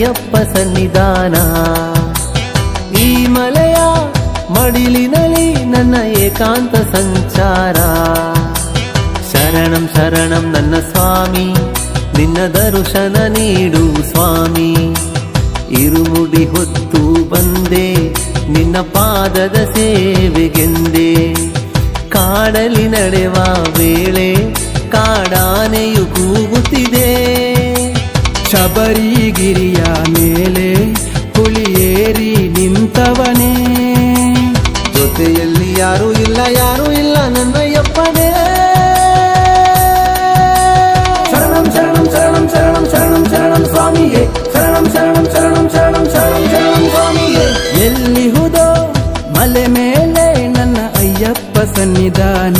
ಅಯ್ಯಪ್ಪ ಸನ್ನಿಧಾನ. ಈ ಮಲೆಯ ಮಡಿಲಿನಲ್ಲಿ ನನ್ನ ಏಕಾಂತ ಸಂಚಾರ. ಶರಣಂ ಶರಣಂ ನನ್ನ ಸ್ವಾಮಿ, ನಿನ್ನ ದರ್ಶನ ನೀಡು ಸ್ವಾಮಿ. ಇರುಮುಡಿ ಹೊತ್ತು ಬಂದೆ ನಿನ್ನ ಪಾದದ ಸೇವೆಗೆಂದೆ. ಕಾಡಲಿ ನಡೆವ ವೇಳೆ ಕಾಡಾನೆಯು ಕೂಗುತ್ತಿದೆ. ಶಬರಿಗಿರಿಯ ಮೇಲೆ ಹುಲಿಯೇರಿ ನಿಂತವನೇ, ಜೊತೆಯಲ್ಲಿ ಯಾರೂ ಇಲ್ಲ ಯಾರೂ ಇಲ್ಲ ನನ್ನಯ್ಯಪ್ಪನೇ. ಶರಣಂ ಶರಣಂ ಶರಣಂ ಶರಣಂ ಶರಣಂ ಶರಣಂ ಸ್ವಾಮಿಯೇ, ಶರಣಂ ಶರಣಂ ಶರಣಂ ಶರಣಂ ಶರಣಂ ಶರಣಂ ಸ್ವಾಮಿಯೇ. ಎಲ್ಲಿಹುದೋ ಮಲೆ ಮೇಲೆ ನನ್ನ ಅಯ್ಯಪ್ಪ ಸನ್ನಿಧಾನ.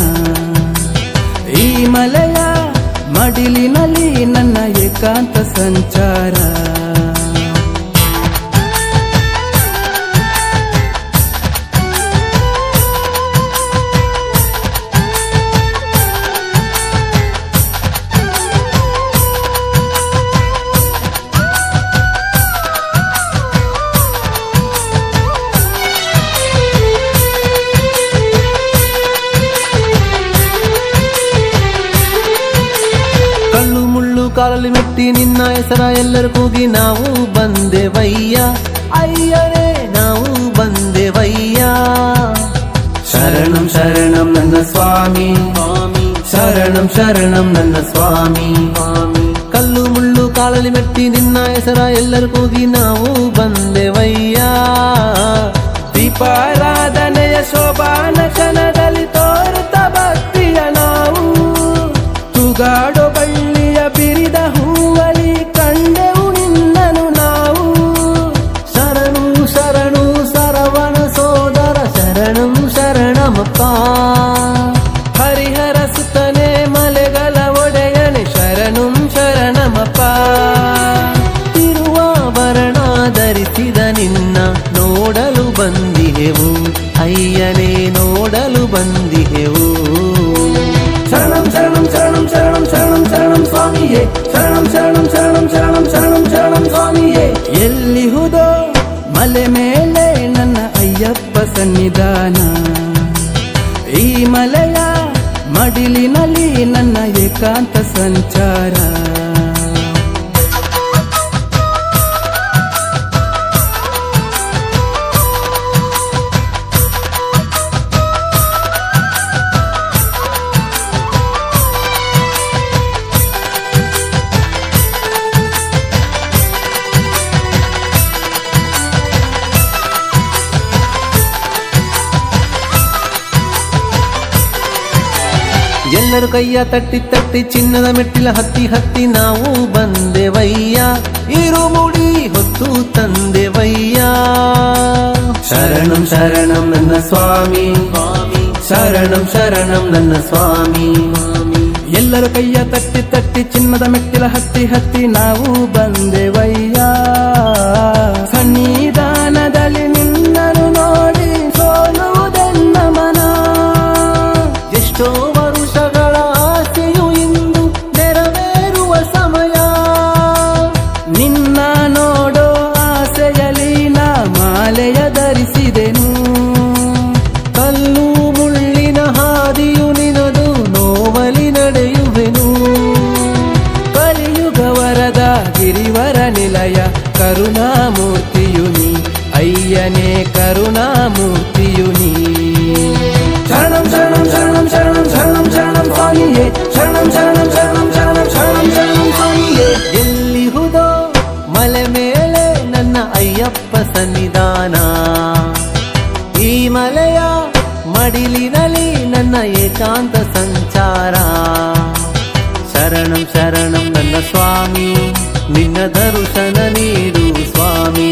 ಈ ಮಲೆಯ ಮಡಿಲಿನಲ್ಲಿ ನನ್ನ ಏಕಾಂತ ಸಂಚಾರ. ಕಾಲಲ್ಲಿ ಮೆಟ್ಟಿ ನಿನ್ನ ಹೆಸರ ಎಲ್ಲರೂ ಕೂಗಿ ನಾವು ಬಂದೆವಯ್ಯ. ಅಯ್ಯರೇ ನಾವು ಬಂದೆವಯ್ಯ. ಶರಣಂ ಶರಣಂ ನನ್ನ ಸ್ವಾಮಿ, ಶರಣಂ ಶರಣಂ ನನ್ನ ಸ್ವಾಮಿ. ಕಲ್ಲು ಮುಳ್ಳು ಕಾಲಲ್ಲಿ ಮೆಟ್ಟಿ ನಿನ್ನ ಹೆಸರ ಎಲ್ಲರೂ ಕೂಗಿ ನಾವು ಬಂದೆವಯ್ಯ. ದೀಪಾರಾಧನೆಯ ಶೋಭಾನ ಕ್ಷಣದಲ್ಲಿ ತೋರುತ್ತ ಭಕ್ತಿಯ ನಾವು, ತೂಗಾಡೋ ಬಳ್ಳಿಯ ಬಿರಿದ ಹೂವಲಿ ಕಂಡೆವು ನಿನ್ನನು ನಾವು. ಶರಣು ಶರಣು ಶರವಣ ಸೋದರ ಶರಣಂ ಶರಣಮಪ್ಪ. ಹರಿಹರ ಸುತ್ತನೆ ಮಲೆಗಳ ಒಡೆಯನೆ ಶರಣಂ ಶರಣಮಪ್ಪ. ತಿರುವಾಭರಣ ಧರಿಸಿದ ನಿನ್ನ ನೋಡಲು ಬಂದಿಹೆವು ಅಯ್ಯನೇ, ನೋಡಲು ಬಂದಿಹೆವು. ಶರಣಂ ಶರಣಂ ಶರಣಂ ಶರಣಂ ಶರಣಂ ಶರಣಂ ಸ್ವಾಮಿಯೇ, ಶರಣಂ ಶರಣಂ ಶರಣಂ ಶರಣಂ ಶರಣಂ ಶರಣಂ ಸ್ವಾಮಿಯೇ. ಎಲ್ಲಿಹುದೋ ಮಲೆ ಮೇಲೆ ನನ್ನ ಅಯ್ಯಪ್ಪ ಸನ್ನಿಧಾನ. ಈ ಮಲೆಯ ಮಡಿಲಿನಲ್ಲಿ ನನ್ನ ಏಕಾಂತ ಸಂಚಾರ. ಎಲ್ಲರೂ ಕೈಯ ತಟ್ಟಿ ತಟ್ಟಿ ಚಿನ್ನದ ಮೆಟ್ಟಿಲ ಹತ್ತಿ ಹತ್ತಿ ನಾವು ಬಂದೆವಯ್ಯ. ಇರುಮುಡಿ ಹೊತ್ತು ತಂದೆವಯ್ಯ. ಶರಣಂ ಶರಣಂ ನನ್ನ ಸ್ವಾಮಿ, ಶರಣಂ ಶರಣಂ ನನ್ನ ಸ್ವಾಮಿ. ಎಲ್ಲರೂ ಕೈಯ ತಟ್ಟಿ ತಟ್ಟಿ ಚಿನ್ನದ ಮೆಟ್ಟಿಲ ಹತ್ತಿ ಹತ್ತಿ ನಾವು ಬಂದೆವಯ್ಯ. ಸನ್ನಿಧಾನದಲ್ಲಿ ನಿನ್ನನು ನೋಡಿ ಸೋಲುವುದೆನ್ನ ಮನ. ಎಷ್ಟೋ ವರುಷಗಳ ಆಸೆಯು ಇಂದು ನೆರವೇರುವ ಸಮಯ. ನಿನ್ನ ನೋಡೋ ಆಸೆಯಲಿ ನಾ ಮಾಲೆಯ ಧರಿಸಿದೆನು. ಕಲ್ಲು ಮುಳ್ಳಿನ ಹಾದಿಯು ನಿನದು ನೋವಲಿ ನಡೆಯುವೆನು. ಕಲಿಯುಗ ವರದ ಗಿರಿವರ ನಿಲಯ ಕರುಣಾಮೂರ್ತಿಯು ನೀ ಅಯ್ಯನೇ, ಕರುಣಾಮೂರ್ತಿಯು ನೀ. ಶರಣಂ ಶರಣಂ ಶರಣಂ ಶರಣಂ ಶರಣಂ ಶರಣಂ ಸ್ವಾಮಿಯೇ, ಶರಣಂ ಶರಣಂ ಶರಣಂ ಶರಣಂ ಶರಣಂ ಶರಣಂ ಸ್ವಾಮಿಯೇ. ಎಲ್ಲಿಹುದೋ ಮಲೆ ಮೇಲೆ ನನ್ನ ಅಯ್ಯಪ್ಪ ಸನ್ನಿಧಾನ. ಈ ಮಲೆಯ ಮಡಿಲಿನಲ್ಲಿ ನನ್ನ ಏಕಾಂತ ಸಂಚಾರ. ಶರಣಂ ಶರಣಂ ನನ್ನ ಸ್ವಾಮಿ, ನಿನ್ನ ದರ್ಶನ ನೀಡು ಸ್ವಾಮಿ.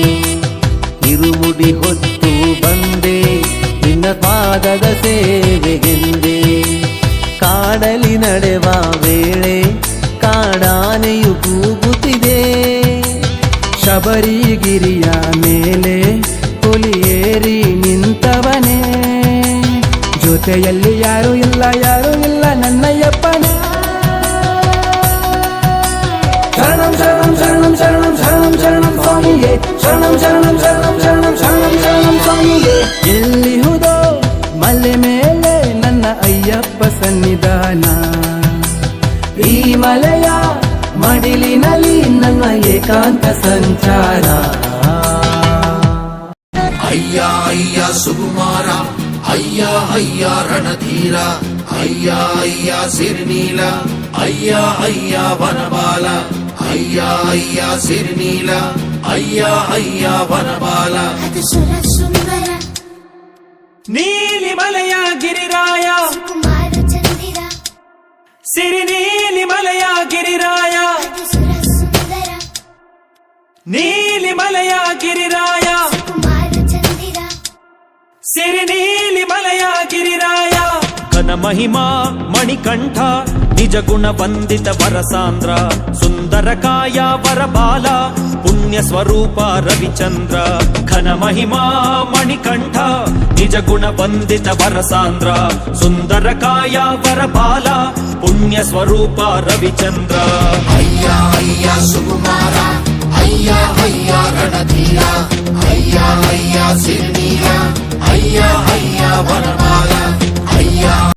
ಇರುಮುಡಿ ಹೊತ್ತು ಬಂದೆ ನಿನ್ನ ಪಾದದ ಸೇವೆಗೆಂದೆ. ಕಾಡಲಿ ನಡೆವ ವೇಳೆ ಕಾಡಾನೆಯು ಕೂಗುತ್ತಿದೆ. ಶಬರಿಗಿರಿಯ ಮೇಲೆ ಹುಲಿಯೇರಿ ನಿಂತವನೇ, ಜೊತೆಯಲ್ಲಿ ಯಾರೂ ಇಲ್ಲ ಯಾರೂ ಇಲ್ಲ ನನ್ನಯ್ಯಪ್ಪನೇ. ಶರಣಂ ಶರಣಂ ಶರಣಂ శరణం శరణం శరణం శరణం స్వామియే శరణం శరణం శరణం శరణం శరణం ಶರಣಂ ಸ್ವಾಮಿಯೇ ಎಲ್ಲಿಹುದೋ ಮಲೆ ಮೇಲೆ ನನ್ನ ಅಯ್ಯಪ್ಪ ಸನ್ನಿಧಾನ ಈ ಮಲೆಯ ಮಡಿಲಿನಲ್ಲಿ ನನ್ನ ಏಕಾಂತ ಸಂಚಾರ ಅಯ್ಯ ಅಯ್ಯ ಸುಕುಮಾರ ಅಯ್ಯ ಅಯ್ಯ ರಣಧೀರ ಅಯ್ಯ ಅಯ್ಯ ಸಿರಿನೀಲ ಅಯ್ಯ ಅಯ್ಯ ವನಬಾಲ ಅಯ್ಯ ಅಯ್ಯ ಸಿರಿನೀಲ ಅಯ್ಯ ಅಯ್ಯ ವನಬಾಲ ಅದು ಸುರ ಸುಂದರ ನೀಲಿಮಲೆಯ ಗಿರಿರಾಯ ಕುಮಾರ ಚಂದಿರ ಸಿರಿ ನೀಲಿಮಲೆಯ ಗಿರಿರಾಯ ಅದು ಸುರ ಸುಂದರ ನೀಲಿಮಲೆಯ ಗಿರಿರಾಯ ಕುಮಾರ ಚಂದಿರ ಸಿರಿ ನೀಲಿಮಲೆಯ ಗಿರಿರಾಯ ಘನ ಮಹಿಮಾ ಮಣಿಕಂಠ ನಿಜ ಗುಣ ವಂದಿತ ವರಸಾಂದ್ರ ಸುಂದರ ಕಾಯ ವರಬಾಲ ಪುಣ್ಯ ಸ್ವರೂಪ ರವಿಚಂದ್ರ ಘನ ಮಹಿಮಾ ಮಣಿಕಂಠ ನಿಜ ಗುಣ ವಂದಿತ ವರಸಾಂದ್ರ ಸುಂದರ ಕಾಯ ವರಬಾಲ ಪುಣ್ಯ ಸ್ವರೂಪ ರವಿಚಂದ್ರ ಅಯ್ಯ ಅಯ್ಯ ಸುಕುಮಾರ ಅಯ್ಯ ಅಯ್ಯ ರಣಧೀರ ಅಯ್ಯ ಅಯ್ಯ ಸಿರಿನೀಲ ಅಯ್ಯ ಅಯ್ಯ ವನಬಾಲ ಅಯ್ಯ